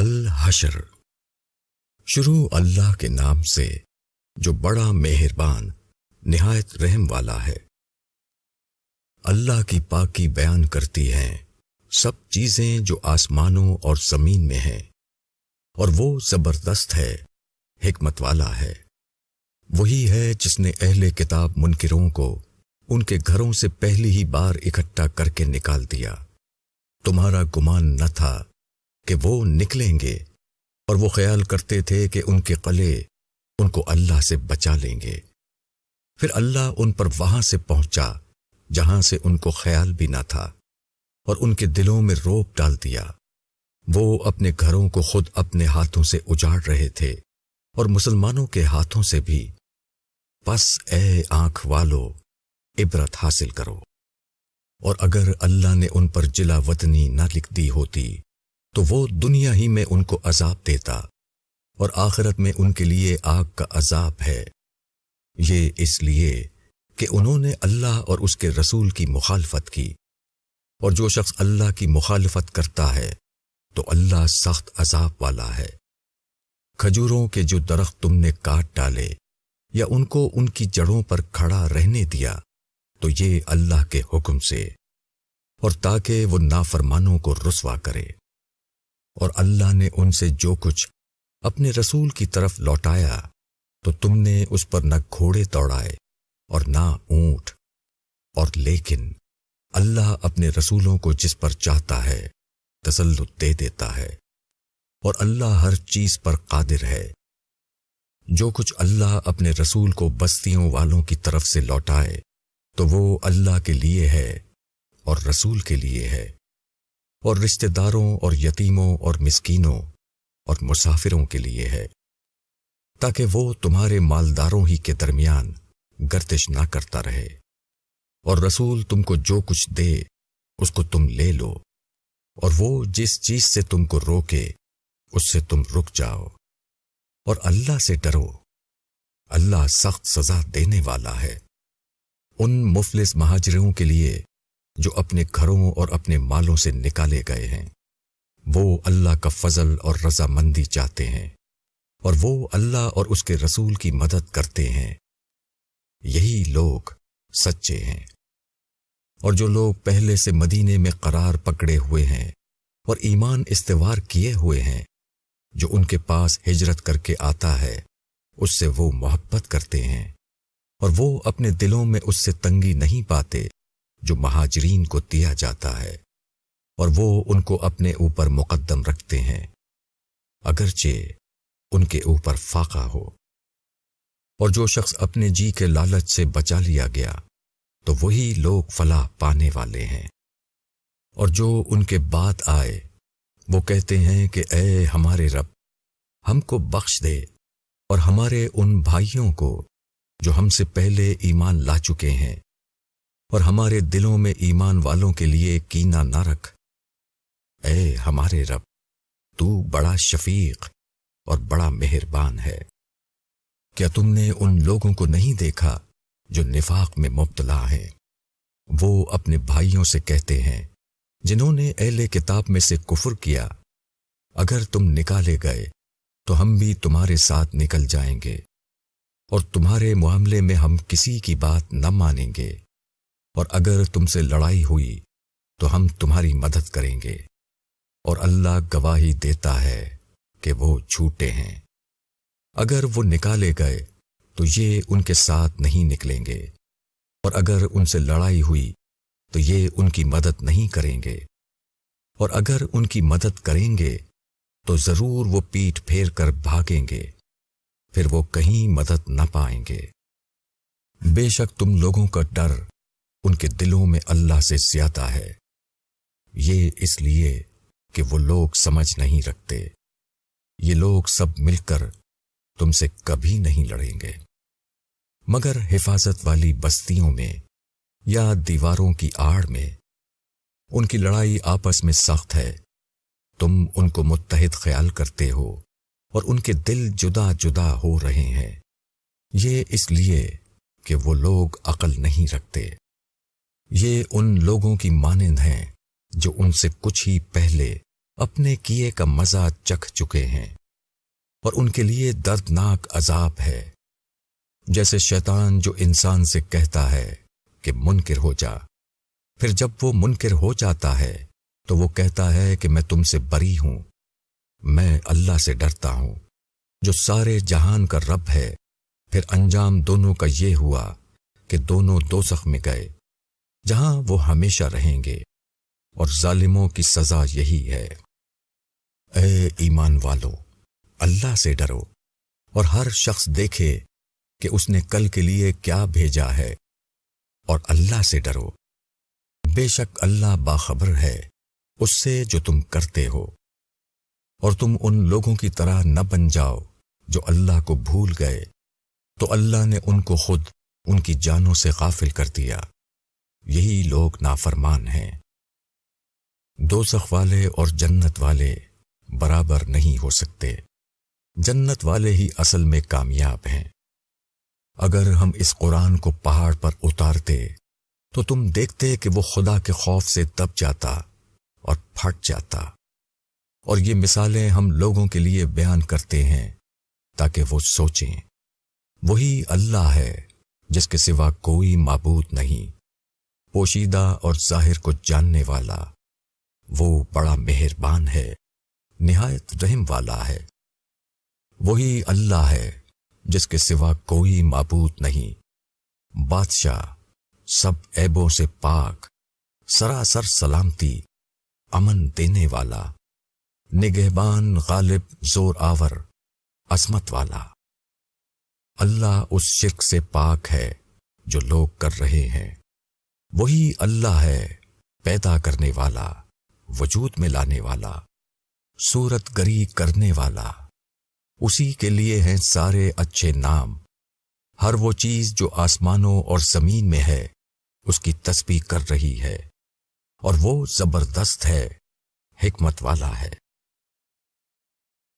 الحشر۔ شروع اللہ کے نام سے جو بڑا مہربان نہایت رحم والا ہے۔ اللہ کی پاکی بیان کرتی ہیں سب چیزیں جو آسمانوں اور زمین میں ہیں، اور وہ زبردست ہے، حکمت والا ہے۔ وہی ہے جس نے اہل کتاب منکروں کو ان کے گھروں سے پہلی ہی بار اکٹھا کر کے نکال دیا۔ تمہارا گمان نہ تھا کہ وہ نکلیں گے، اور وہ خیال کرتے تھے کہ ان کے قلعے ان کو اللہ سے بچا لیں گے۔ پھر اللہ ان پر وہاں سے پہنچا جہاں سے ان کو خیال بھی نہ تھا، اور ان کے دلوں میں روب ڈال دیا۔ وہ اپنے گھروں کو خود اپنے ہاتھوں سے اجاڑ رہے تھے، اور مسلمانوں کے ہاتھوں سے بھی۔ پس اے آنکھ والو، عبرت حاصل کرو۔ اور اگر اللہ نے ان پر جلا وطنی نہ لکھ دی ہوتی تو وہ دنیا ہی میں ان کو عذاب دیتا، اور آخرت میں ان کے لیے آگ کا عذاب ہے۔ یہ اس لیے کہ انہوں نے اللہ اور اس کے رسول کی مخالفت کی، اور جو شخص اللہ کی مخالفت کرتا ہے تو اللہ سخت عذاب والا ہے۔ کھجوروں کے جو درخت تم نے کاٹ ڈالے یا ان کو ان کی جڑوں پر کھڑا رہنے دیا تو یہ اللہ کے حکم سے، اور تاکہ وہ نافرمانوں کو رسوا کرے۔ اور اللہ نے ان سے جو کچھ اپنے رسول کی طرف لوٹایا تو تم نے اس پر نہ گھوڑے دوڑائے اور نہ اونٹ، اور لیکن اللہ اپنے رسولوں کو جس پر چاہتا ہے تسلط دے دیتا ہے، اور اللہ ہر چیز پر قادر ہے۔ جو کچھ اللہ اپنے رسول کو بستیوں والوں کی طرف سے لوٹائے تو وہ اللہ کے لیے ہے اور رسول کے لیے ہے، اور رشتہ داروں اور یتیموں اور مسکینوں اور مسافروں کے لیے ہے، تاکہ وہ تمہارے مالداروں ہی کے درمیان گردش نہ کرتا رہے۔ اور رسول تم کو جو کچھ دے اس کو تم لے لو، اور وہ جس چیز سے تم کو روکے اس سے تم رک جاؤ، اور اللہ سے ڈرو، اللہ سخت سزا دینے والا ہے۔ ان مفلس مہاجروں کے لیے جو اپنے گھروں اور اپنے مالوں سے نکالے گئے ہیں، وہ اللہ کا فضل اور رضامندی چاہتے ہیں، اور وہ اللہ اور اس کے رسول کی مدد کرتے ہیں۔ یہی لوگ سچے ہیں۔ اور جو لوگ پہلے سے مدینے میں قرار پکڑے ہوئے ہیں اور ایمان استوار کیے ہوئے ہیں، جو ان کے پاس ہجرت کر کے آتا ہے اس سے وہ محبت کرتے ہیں، اور وہ اپنے دلوں میں اس سے تنگی نہیں پاتے جو مہاجرین کو دیا جاتا ہے، اور وہ ان کو اپنے اوپر مقدم رکھتے ہیں اگرچہ ان کے اوپر فاقہ ہو۔ اور جو شخص اپنے جی کے لالچ سے بچا لیا گیا تو وہی لوگ فلاح پانے والے ہیں۔ اور جو ان کے بعد آئے وہ کہتے ہیں کہ اے ہمارے رب، ہم کو بخش دے، اور ہمارے ان بھائیوں کو جو ہم سے پہلے ایمان لا چکے ہیں، اور ہمارے دلوں میں ایمان والوں کے لیے کینہ نہ رکھ۔ اے ہمارے رب، تو بڑا شفیق اور بڑا مہربان ہے۔ کیا تم نے ان لوگوں کو نہیں دیکھا جو نفاق میں مبتلا ہیں؟ وہ اپنے بھائیوں سے کہتے ہیں جنہوں نے اہل کتاب میں سے کفر کیا، اگر تم نکالے گئے تو ہم بھی تمہارے ساتھ نکل جائیں گے، اور تمہارے معاملے میں ہم کسی کی بات نہ مانیں گے، اور اگر تم سے لڑائی ہوئی تو ہم تمہاری مدد کریں گے، اور اللہ گواہی دیتا ہے کہ وہ جھوٹے ہیں۔ اگر وہ نکالے گئے تو یہ ان کے ساتھ نہیں نکلیں گے، اور اگر ان سے لڑائی ہوئی تو یہ ان کی مدد نہیں کریں گے، اور اگر ان کی مدد کریں گے تو ضرور وہ پیٹھ پھیر کر بھاگیں گے، پھر وہ کہیں مدد نہ پائیں گے۔ بے شک تم لوگوں کا ڈر ان کے دلوں میں اللہ سے زیادہ ہے، یہ اس لیے کہ وہ لوگ سمجھ نہیں رکھتے۔ یہ لوگ سب مل کر تم سے کبھی نہیں لڑیں گے، مگر حفاظت والی بستیوں میں یا دیواروں کی آڑ میں۔ ان کی لڑائی آپس میں سخت ہے، تم ان کو متحد خیال کرتے ہو، اور ان کے دل جدا جدا ہو رہے ہیں، یہ اس لیے کہ وہ لوگ عقل نہیں رکھتے۔ یہ ان لوگوں کی مانند ہیں جو ان سے کچھ ہی پہلے اپنے کیے کا مزہ چکھ چکے ہیں اور ان کے لیے دردناک عذاب ہے۔ جیسے شیطان جو انسان سے کہتا ہے کہ منکر ہو جا، پھر جب وہ منکر ہو جاتا ہے تو وہ کہتا ہے کہ میں تم سے بری ہوں، میں اللہ سے ڈرتا ہوں جو سارے جہان کا رب ہے۔ پھر انجام دونوں کا یہ ہوا کہ دونوں دوزخ میں گئے جہاں وہ ہمیشہ رہیں گے، اور ظالموں کی سزا یہی ہے۔ اے ایمان والو، اللہ سے ڈرو اور ہر شخص دیکھے کہ اس نے کل کے لیے کیا بھیجا ہے، اور اللہ سے ڈرو، بے شک اللہ باخبر ہے اس سے جو تم کرتے ہو۔ اور تم ان لوگوں کی طرح نہ بن جاؤ جو اللہ کو بھول گئے تو اللہ نے ان کو خود ان کی جانوں سے غافل کر دیا، یہی لوگ نافرمان ہیں۔ دوزخ والے اور جنت والے برابر نہیں ہو سکتے، جنت والے ہی اصل میں کامیاب ہیں۔ اگر ہم اس قرآن کو پہاڑ پر اتارتے تو تم دیکھتے کہ وہ خدا کے خوف سے دب جاتا اور پھٹ جاتا۔ اور یہ مثالیں ہم لوگوں کے لیے بیان کرتے ہیں تاکہ وہ سوچیں۔ وہی اللہ ہے جس کے سوا کوئی معبود نہیں، پوشیدہ اور ظاہر کو جاننے والا، وہ بڑا مہربان ہے، نہایت رحم والا ہے۔ وہی اللہ ہے جس کے سوا کوئی معبود نہیں، بادشاہ، سب عیبوں سے پاک، سراسر سلامتی، امن دینے والا، نگہبان، غالب، زور آور، عظمت والا۔ اللہ اس شرک سے پاک ہے جو لوگ کر رہے ہیں۔ وہی اللہ ہے پیدا کرنے والا، وجود میں لانے والا، صورت گری کرنے والا۔ اسی کے لیے ہیں سارے اچھے نام۔ ہر وہ چیز جو آسمانوں اور زمین میں ہے اس کی تسبیح کر رہی ہے، اور وہ زبردست ہے، حکمت والا ہے۔